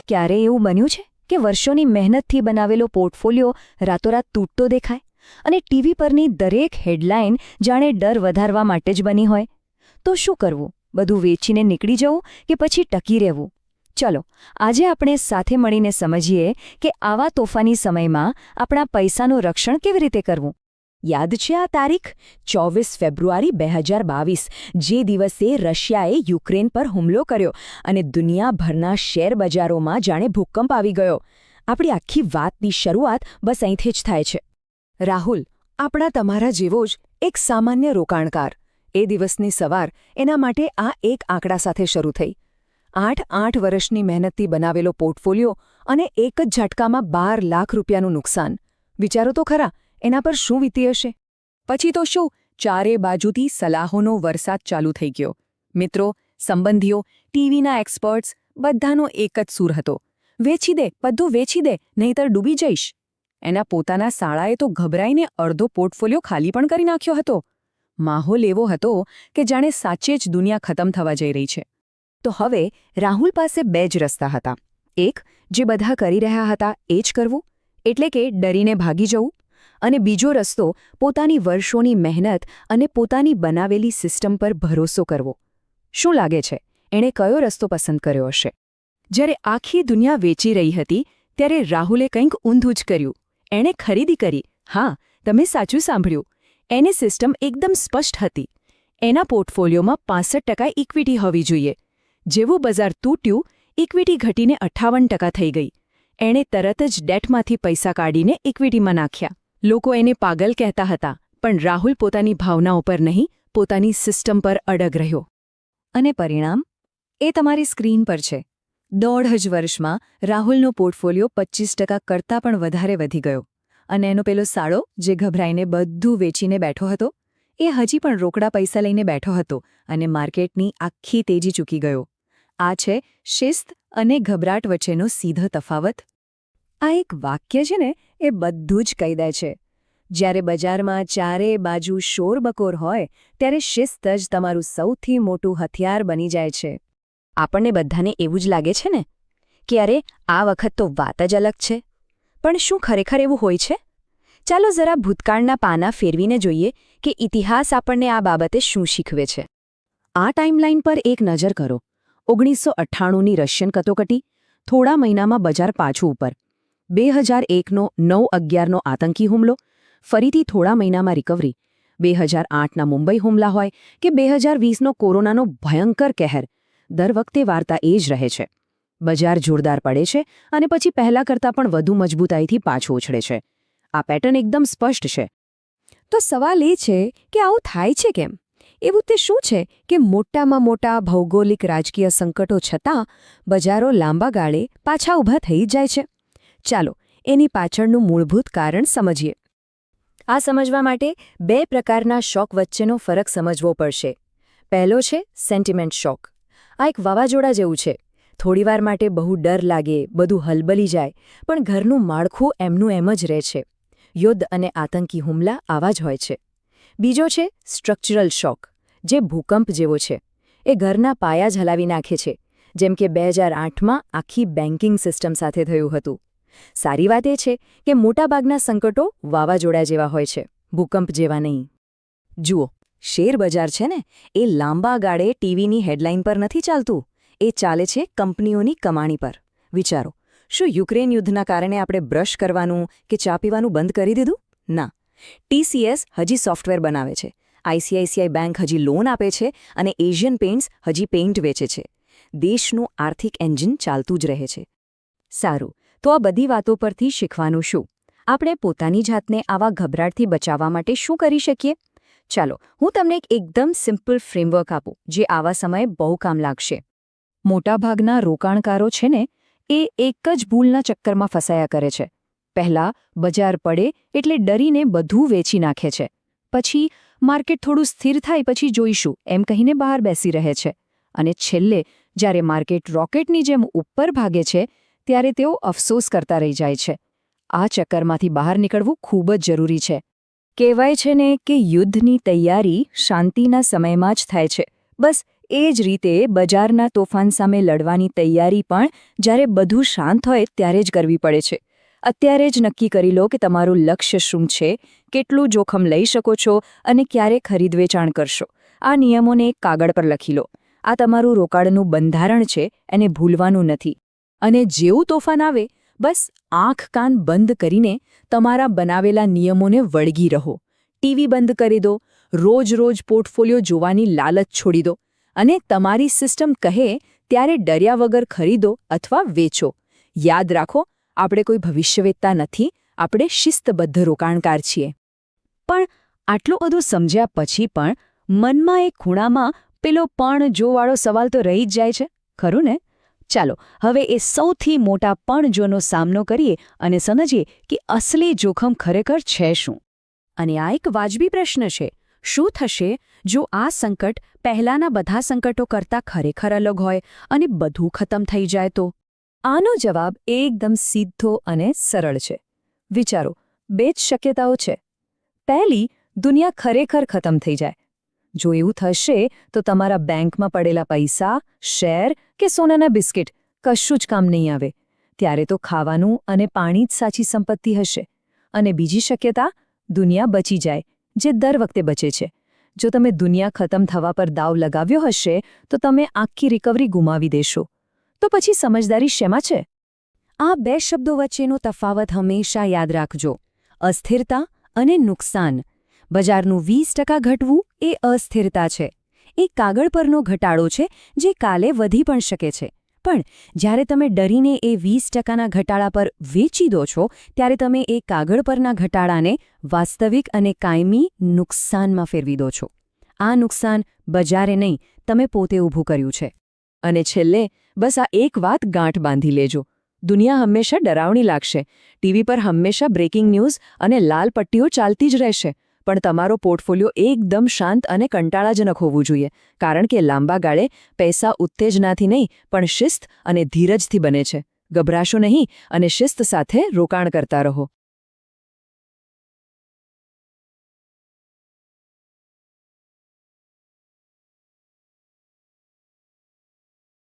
ક્યારેય એવું બન્યું છે કે વર્ષોની મહેનતથી બનાવેલો પોર્ટફોલિયો રાતોરાત તૂટતો દેખાય અને ટીવી પરની દરેક હેડલાઇન જાણે ડર વધારવા માટે જ બની હોય? તો શું કરવું? બધું વેચીને નીકળી જવું કે પછી ટકી રહેવું? ચલો, આજે આપણે સાથે મળીને સમજીએ કે આવા તોફાની સમયમાં આપણા પૈસાનું રક્ષણ કેવી રીતે કરવું. યાદ છે આ તારીખ? 24 ફેબ્રુઆરી 2022, જે દિવસે રશિયાએ યુક્રેન પર હુમલો કર્યો અને દુનિયાભરના શેરબજારોમાં જાણે ભૂકંપ આવી ગયો. આપણી આખી વાતની શરૂઆત બસ અહીંથી જ થાય છે. રાહુલ, આપણા તમારા જેવો જ એક સામાન્ય રોકાણકાર. એ દિવસની સવાર એના માટે આ એક આંકડા સાથે શરૂ થઈ. 8 વર્ષની મહેનતથી બનાવેલો પોર્ટફોલિયો અને એક જ ઝટકામાં 12 લાખ રૂપિયાનું નુકસાન. વિચારો તો ખરા, એના પર શું વીતી હશે? પછી તો શું, ચારે બાજુથી સલાહોનો વરસાદ ચાલુ થઈ ગયો. મિત્રો, સંબંધીઓ, ટીવીના એક્સપર્ટ્સ, બધાનો એક જ સૂર હતો: વેચી દે, બધું વેચી દે, નહીંતર ડૂબી જઈશ. એના પોતાના શાળાએ તો ગભરાઈને અડધો પોર્ટફોલિયો ખાલી પણ કરી નાખ્યો હતો. માહોલ એવો હતો કે જાણે સાચે જ દુનિયા ખતમ થવા જઈ રહી છે. તો હવે રાહુલ પાસે બે જ રસ્તા હતા. એક, જે બધા કરી રહ્યા હતા એ જ કરવું, એટલે કે ડરીને ભાગી જવું. અને બીજો રસ્તો, પોતાની વર્ષોની મહેનત અને પોતાની બનાવેલી સિસ્ટમ પર ભરોસો કરવો. શું લાગે છે, એણે કયો રસ્તો પસંદ કર્યો હશે? જ્યારે આખી દુનિયા વેચી રહી હતી ત્યારે રાહુલે કંઈક ઊંધું જ કર્યું. એણે ખરીદી કરી. હા, તમે સાચું સાંભળ્યું. એની સિસ્ટમ એકદમ સ્પષ્ટ હતી. એના પોર્ટફોલિયોમાં 65% ઇક્વિટી હોવી જોઈએ. જેવું બજાર તૂટ્યું, ઇક્વિટી ઘટીને 58% થઈ ગઈ. એણે તરત જ ડેટમાંથી પૈસા કાઢીને ઇક્વિટીમાં નાખ્યા. લોકો એને પાગલ કહેતા હતા, પણ રાહુલ પોતાની ભાવનાઓ પર નહીં, પોતાની સિસ્ટમ પર અડગ રહ્યો. અને પરિણામ? એ તમારી સ્ક્રીન પર છે. 1.5 વર્ષમાં રાહુલનો પોર્ટફોલિયો 25% કરતાં પણ વધારે વધી ગયો. અને એનો પેલો સાળો, જે ગભરાઈને બધું વેચીને બેઠો હતો, એ હજી પણ રોકડા પૈસા લઈને બેઠો હતો અને માર્કેટની આખી તેજી ચૂકી ગયો. આ છે શિસ્ત અને ગભરાટ વચ્ચેનો સીધો તફાવત. આ એક વાક્ય છે ને, એ બધું જ કહી દે છે. જ્યારે બજારમાં ચારે બાજુ શોરબકોર હોય, ત્યારે શિસ્ત જ તમારું સૌથી મોટું હથિયાર બની જાય છે. આપણને બધાને એવું જ લાગે છે ને કે અરે, આ વખત તો વાત જ અલગ છે. પણ શું ખરેખર એવું હોય છે? ચાલો જરા ભૂતકાળના પાના ફેરવીને જોઈએ કે ઇતિહાસ આપણને આ બાબતે શું શીખવે છે. આ ટાઈમલાઈન પર એક નજર કરો. 1998ની રશિયન કટોકટી, થોડા મહિનામાં બજાર પાછું ઉપર. 2001નો 9/11નો આતંકી હુમલો, ફરીથી થોડા મહિનામાં રિકવરી. 2008ના મુંબઈ હુમલા હોય કે 2020નો કોરોનાનો ભયંકર કહેર, દર વખતે વાર્તા એ જ રહે છે. બજાર જોરદાર પડે છે અને પછી પહેલાં કરતાં પણ વધુ મજબૂતાઈથી પાછું ઉછળે છે. આ પેટર્ન એકદમ સ્પષ્ટ છે. તો સવાલ એ છે કે આવું થાય છે કેમ? એવું તે શું છે કે મોટામાં મોટા ભૌગોલિક રાજકીય સંકટો છતાં બજારો લાંબા ગાળે પાછા ઊભા થઈ જાય છે? ચાલો, એની પાછળનું મૂળભૂત કારણ સમજીએ. આ સમજવા માટે બે પ્રકારના શોક વચ્ચેનો ફરક સમજવો પડશે. પહેલો છે સેન્ટિમેન્ટ શોક. આ એક વાવાઝોડા જેવું છે. થોડીવાર માટે બહુ ડર લાગે, બધું હલબલી જાય, પણ ઘરનું માળખું એમનું એમ જ રહે છે. યુદ્ધ અને આતંકી હુમલા આવા જ હોય છે. બીજો છે સ્ટ્રક્ચરલ શોક, જે ભૂકંપ જેવો છે. એ ઘરના પાયા જ હલાવી નાખે છે, જેમ કે 2008માં આખી બેન્કિંગ સિસ્ટમ સાથે થયું હતું. સારી વાત એ છે કે મોટાભાગના સંકટો વાવાઝોડા જેવા હોય છે, ભૂકંપ જેવા નહીં. જુઓ, શેરબજાર છે ને, એ લાંબા ગાળે ટીવીની હેડલાઇન પર નથી ચાલતું. એ ચાલે છે કંપનીઓની કમાણી પર. વિચારો, શું યુક્રેન યુદ્ધના કારણે આપણે બ્રશ કરવાનું કે ચા પીવાનું બંધ કરી દીધું? ના. TCS હજી સોફ્ટવેર બનાવે છે, ICICI બેંક હજી લોન આપે છે અને એશિયન પેઇન્ટ્સ હજી પેઇન્ટ વેચે છે. દેશનું આર્થિક એન્જિન ચાલતું જ રહે છે. સારું, તો આ બધી વાતો પરથી શીખવાનું શું? આપણે પોતાની જાતને આવા ગભરાટથી બચાવવા માટે શું કરી શકીએ? ચાલો, હું તમને એકદમ સિમ્પલ ફ્રેમવર્ક આપું, જે આવા સમયે બહુ કામ લાગશે. મોટાભાગના રોકાણકારો છે ને, એ એક જ ભૂલના ચક્કરમાં ફસાયા કરે છે. પહેલાં બજાર પડે એટલે ડરીને બધું વેચી નાખે છે. પછી માર્કેટ થોડું સ્થિર થાય પછી જોઈશું એમ કહીને બહાર બેસી રહે છે. અને છેલ્લે જ્યારે માર્કેટ રોકેટની જેમ ઉપર ભાગે છે, ત્યારે તેઓ અફસોસ કરતા રહી જાય છે. આ ચક્કરમાંથી બહાર નીકળવું ખૂબ જ જરૂરી છે. કહેવાય છે ને કે યુદ્ધની તૈયારી શાંતિના સમયમાં જ થાય છે. બસ એ જ રીતે બજારના તોફાન સામે લડવાની તૈયારી પણ જ્યારે બધું શાંત હોય ત્યારે જ કરવી પડે છે. અત્યારે જ નક્કી કરી લો કે તમારું લક્ષ્ય શું છે, કેટલું જોખમ લઈ શકો છો અને ક્યારે ખરીદ વેચાણ કરશો. આ નિયમોને એક કાગળ પર લખી લો. આ તમારું રોકાણનું બંધારણ છે, એને ભૂલવાનું નથી. અને જેવું તોફાન આવે, બસ આંખ કાન બંધ કરીને તમારા બનાવેલા નિયમોને વળગી રહો. ટીવી બંધ કરી દો, રોજ પોર્ટફોલિયો જોવાની લાલચ છોડી દો અને તમારી સિસ્ટમ કહે ત્યારે ડર્યા વગર ખરીદો અથવા વેચો. યાદ રાખો, આપણે કોઈ ભવિષ્યવેત્તા નથી, આપણે શિસ્તબદ્ધ રોકાણકાર છીએ. પણ આટલું બધું સમજ્યા પછી પણ મનમાં એક ખૂણામાં પેલો પણ જોવાળો સવાલ તો રહી જ જાય છે, ખરું ને? ચાલો હવે એ સૌથી મોટા પણ જોનો સામનો કરીએ અને સમજીએ કે અસલી જોખમ ખરેખર છે શું. અને આ એક વાજબી પ્રશ્ન છે. શું થશે જો આ સંકટ પહેલાંના બધા સંકટો કરતાં ખરેખર અલગ હોય અને બધું ખતમ થઈ જાય તો? આનો જવાબ એકદમ સીધો અને સરળ છે. વિચારો, 2 જ શક્યતાઓ છે. પહેલી, દુનિયા ખરેખર ખતમ થઈ જાય. જો એવું થશે તો તમારા બેંકમાં પડેલા પૈસા, શેર કે સોનાના બિસ્કિટ કશું જ કામ નહીં આવે. ત્યારે તો ખાવાનું અને પાણી જ સાચી સંપત્તિ હશે. અને બીજી શક્યતા, દુનિયા બચી જાય, જે દર વખતે બચે છે. જો તમે દુનિયા ખતમ થવા પર દાવ લગાવ્યો હશે તો તમે આખી રિકવરી ગુમાવી દેશો. તો પછી સમજદારી શેમાં છે? આ 2 શબ્દો વચ્ચેનો તફાવત હંમેશા યાદ રાખજો. અસ્થિરતા અને નુકસાન. બજારનું 20% ઘટવું એ અસ્થિરતા છે. એ કાગળ પરનો ઘટાડો છે જે કાલે વધી પણ શકે છે. પણ જ્યારે તમે ડરીને એ 20%ના ઘટાડા પર વેચી દો છો ત્યારે તમે એ કાગળ પરના ઘટાડાને વાસ્તવિક અને કાયમી નુકસાનમાં ફેરવી દો છો. આ નુકસાન બજારે નહીં, તમે પોતે ઊભું કર્યું છે. અને છેલ્લે બસ આ એક વાત ગાંઠ બાંધી લેજો. દુનિયા હંમેશા ડરાવણી લાગશે. ટીવી પર હંમેશા બ્રેકિંગ ન્યૂઝ અને લાલ પટ્ટીઓ ચાલતી જ રહેશે. પણ તમારો પોર્ટફોલિયો એકદમ શાંત અને કંટાળાજનક હોવું જોઈએ, કારણ કે લાંબા ગાળે પૈસા ઉત્તેજનાથી નહીં પણ શિસ્ત અને ધીરજથી બને છે. ગભરાશો નહીં અને શિસ્ત સાથે રોકાણ કરતા રહો.